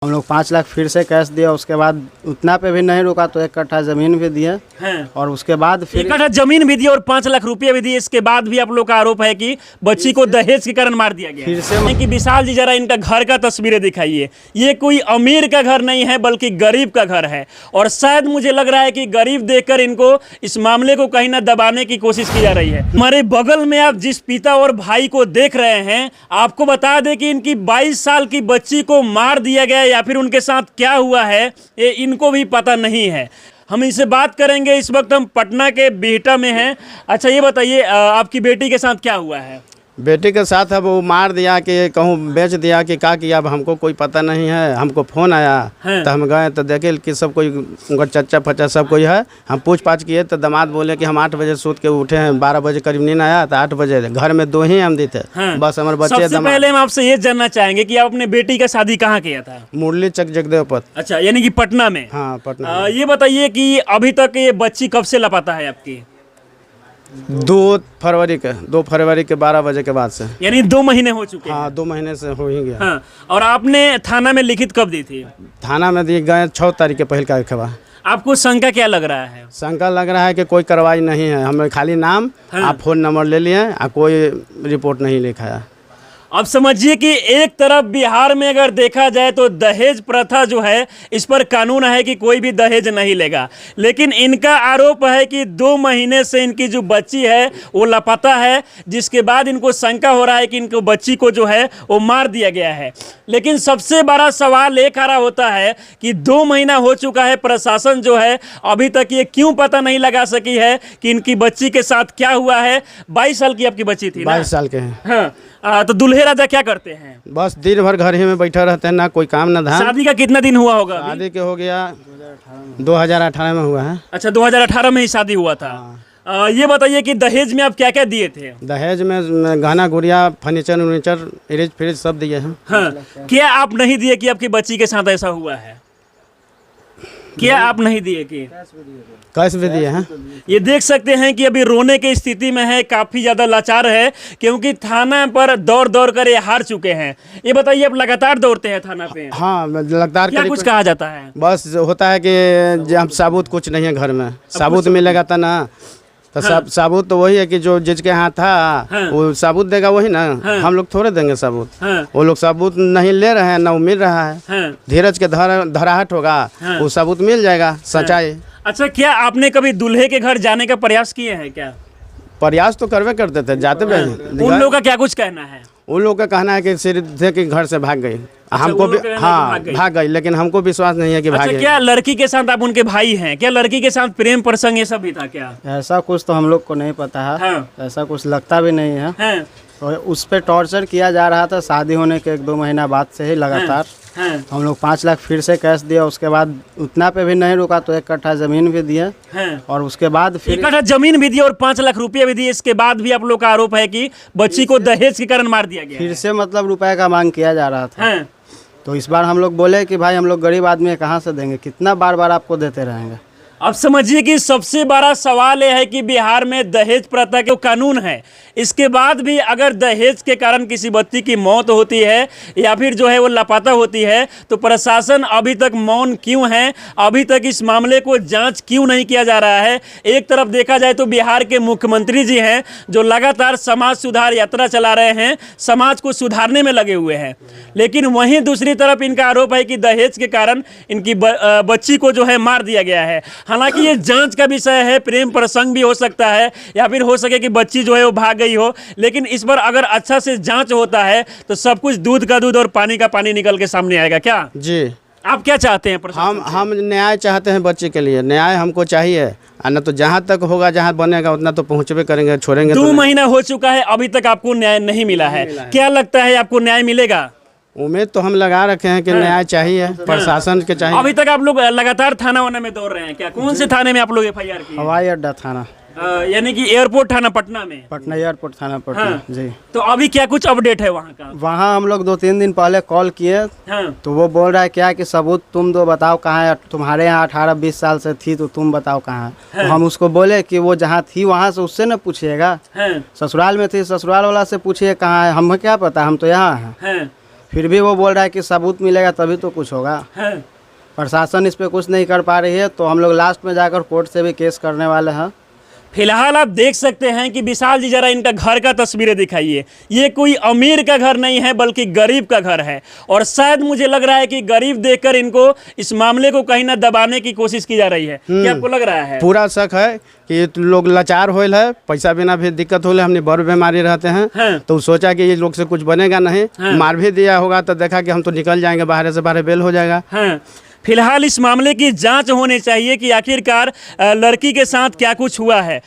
हम लोग 5 लाख फिर से कैश दिया, उसके बाद उतना पे भी नहीं रुका तो 1 कट्ठा जमीन भी दिए और उसके बाद फिर 1 कट्ठा जमीन भी दी और 5 लाख रुपया भी दिए। इसके बाद भी आप लोग का आरोप है कि बच्ची को दहेज के कारण मार दिया गया। फिर से कि विशाल जी जरा इनका घर का तस्वीरें दिखाइए। ये कोई अमीर का घर नहीं है बल्कि गरीब का घर है और शायद मुझे लग रहा है कि गरीब देखकर इनको इस मामले को कहीं ना दबाने की कोशिश की जा रही है। हमारे बगल में आप जिस पिता और भाई को देख रहे हैं, आपको बता दें कि इनकी 22 साल की बच्ची को मार दिया गया या फिर उनके साथ क्या हुआ है ये इनको भी पता नहीं है। हम इनसे बात करेंगे। इस वक्त हम पटना के बिहटा में हैं। अच्छा ये बताइए, आपकी बेटी के साथ क्या हुआ है? बेटी के साथ अब वो मार दिया कि कहूँ बेच दिया कि क्या किया, अब हमको कोई पता नहीं है। हमको फ़ोन आया तो हम गए तो देखे कि सब कोई उनका चच्चा फच्चा सब कोई है। हम पूछ पाछ किए तो दामाद बोले कि हम 8 बजे सोच के उठे हैं, 12 बजे करीब नींद आया तो 8 बजे घर में 2 ही हम दी थे। बस हमारे बच्चे। सबसे पहले हम आपसे ये जानना चाहेंगे कि आप अपने बेटी का शादी कहाँ किया था? मुरली चक जगदेवपत। अच्छा, यानी कि पटना में? हाँ पटना। ये बताइए कि अभी तक ये बच्ची कब से लापता है आपकी? 2 फरवरी के 12 बजे के बाद से। यानी 2 महीने हो चुके हैं। हाँ 2 महीने से हो ही गया। हाँ, और आपने थाना में लिखित कब दी थी? थाना में दिए गए 6 तारीख के पहल का खबर। आपको शंका क्या लग रहा है? शंका लग रहा है कि कोई कार्रवाई नहीं है। हमें खाली नाम आप फ़ोन नंबर ले लिए और कोई रिपोर्ट नहीं लिखा है। अब समझिए कि एक तरफ बिहार में अगर देखा जाए तो दहेज प्रथा जो है इस पर कानून है कि कोई भी दहेज नहीं लेगा, लेकिन इनका आरोप है कि 2 महीने से इनकी जो बच्ची है वो लापता है, जिसके बाद इनको शंका हो रहा है कि इनको बच्ची को जो है वो मार दिया गया है। लेकिन सबसे बड़ा सवाल ये खड़ा होता है कि 2 महीना हो चुका है, प्रशासन जो है अभी तक ये क्यों पता नहीं लगा सकी है कि इनकी बच्ची के साथ क्या हुआ है। 22 साल की आपकी बच्ची थी ना? 22 साल के हैं। हाँ, तो दूल्हे राजा क्या करते हैं? बस दिन भर घर ही में बैठे रहते हैं, ना कोई काम ना धाम। शादी का कितना दिन हुआ होगा? शादी के हो गया 2018 में हुआ है। अच्छा, 2018 में ही शादी हुआ था। ये बताइए कि दहेज में आप क्या क्या दिए थे? दहेज में गहना गुड़िया फर्नीचर उर्नीचर फ्रिज फ्रिज सब दिए हैं। हाँ, क्या आप नहीं दिए कि आपकी बच्ची के साथ ऐसा हुआ है? क्या आप नहीं दिए कि कैश भी दिए हैं? ये देख सकते हैं कि अभी रोने की स्थिति में है, काफ़ी ज़्यादा लाचार है क्योंकि थाना पर दौड़ दौड़ कर ये हार चुके हैं। ये बताइए, आप लगातार दौड़ते हैं थाना पे? हाँ लगातार। क्या कुछ कहा जाता है? बस होता है कि हम साबुत कुछ नहीं है घर में, साबुत मिलेगा था ना तो साबुत तो वही है कि जो जिसके यहाँ था वो साबुत देगा वही ना। हम लोग थोड़े देंगे साबुत। वो लोग साबुत नहीं ले रहे हैं ना, वो मिल रहा है। धीरज के धराहट होगा वो साबुत मिल जाएगा, सच्चाई। अच्छा, क्या आपने कभी दूल्हे के घर जाने का प्रयास किए हैं क्या? प्रयास तो करवे करते थे, जाते भी। उन लोगों का क्या कुछ कहना है? उन लोगों का कहना है कि सीधे के घर से भाग गई। हमको भी हाँ भाग गई, लेकिन हमको विश्वास नहीं है कि भागे। क्या लड़की के साथ आप उनके भाई हैं? क्या लड़की के साथ प्रेम प्रसंग ये सब भी था क्या? ऐसा कुछ तो हम लोग को नहीं पता है। ऐसा कुछ लगता भी नहीं है। और उस पर टॉर्चर किया जा रहा था शादी होने के 1-2 महीना बाद से ही लगातार। हम लोग 5 लाख फिर से कैश दिया, उसके बाद उतना पे भी नहीं रुका तो 1 कट्ठा जमीन भी दिए और उसके बाद फिर 1 कट्ठा जमीन भी दी और 5 लाख रुपया भी दिए। इसके बाद भी आप लोग का आरोप है कि बच्ची को दहेज के कारण मार दिया गया। फिर से मतलब रुपए का मांग किया जा रहा था। तो इस बार हम लोग बोले कि भाई हम लोग गरीब आदमी है, कहाँ से देंगे, कितना बार बार आपको देते रहेंगे। अब समझिए कि सबसे बड़ा सवाल यह है कि बिहार में दहेज प्रथा के कानून है, इसके बाद भी अगर दहेज के कारण किसी बच्ची की मौत होती है या फिर जो है वो लापता होती है तो प्रशासन अभी तक मौन क्यों है? अभी तक इस मामले को जांच क्यों नहीं किया जा रहा है? एक तरफ देखा जाए तो बिहार के मुख्यमंत्री जी हैं जो लगातार समाज सुधार यात्रा चला रहे हैं, समाज को सुधारने में लगे हुए हैं, लेकिन वहीं दूसरी तरफ इनका आरोप है कि दहेज के कारण इनकी बच्ची को जो है मार दिया गया है। हालांकि ये जांच का विषय है, प्रेम प्रसंग भी हो सकता है या फिर हो सके कि बच्ची जो है वो भाग गई हो, लेकिन इस पर अगर अच्छा से जांच होता है तो सब कुछ दूध का दूध और पानी का पानी निकल के सामने आएगा। क्या जी आप क्या चाहते हैं? हम न्याय चाहते हैं बच्चे के लिए, न्याय हमको चाहिए। न तो जहाँ तक होगा, जहाँ बनेगा उतना तो पहुँचबे करेंगे, छोड़ेंगे। 2 महीना हो चुका है, अभी तक आपको न्याय नहीं मिला है। क्या लगता है आपको न्याय मिलेगा? उम्मीद तो हम लगा रखे हैं कि न्याय चाहिए, प्रशासन के चाहिए। अभी तक आप लोग लगातार थाना वाना में दौड़ रहे हैं क्या? कौन से थाने में आप लोग FIR की? हवाई अड्डा थाना, यानी कि एयरपोर्ट थाना पटना में? पटना एयरपोर्ट थाना पटना। जी। तो अभी क्या कुछ अपडेट है वहाँ का? वहाँ हम लोग 2-3 दिन पहले कॉल किए तो वो बोल रहा है क्या कि सबूत तुम दो, बताओ कहाँ है, तुम्हारे यहाँ 18-20 साल से थी तो तुम बताओ कहाँ है। तो हम उसको बोले कि वो जहाँ थी वहाँ से उससे न पूछिएगा, ससुराल में थी ससुराल वाला से पूछिए कहाँ है, हमें क्या पता, हम तो यहाँ हैं। फिर भी वो बोल रहा है कि सबूत मिलेगा तभी तो कुछ होगा। हाँ। प्रशासन इस पे कुछ नहीं कर पा रही है, तो हम लोग लास्ट में जाकर कोर्ट से भी केस करने वाले हैं। फिलहाल आप देख सकते हैं कि विशाल जी, जरा इनका घर का तस्वीरें दिखाइए। ये कोई अमीर का घर नहीं है बल्कि गरीब का घर है, और शायद मुझे लग रहा है कि गरीब देखकर इनको इस मामले को कहीं ना दबाने की कोशिश की जा रही है। क्या आपको लग रहा है? पूरा शक है कि लोग लाचार होल है, पैसा बिना भी दिक्कत होल है, हमने बड़ बीमारी रहते हैं। हाँ। तो सोचा कि ये लोग से कुछ बनेगा नहीं। मार भी दिया होगा तो देखा कि हम तो निकल जाएंगे, बाहर से बाहर बेल हो जाएगा। हाँ। फिलहाल इस मामले की जांच होनी चाहिए कि आखिरकार लड़की के साथ क्या कुछ हुआ है।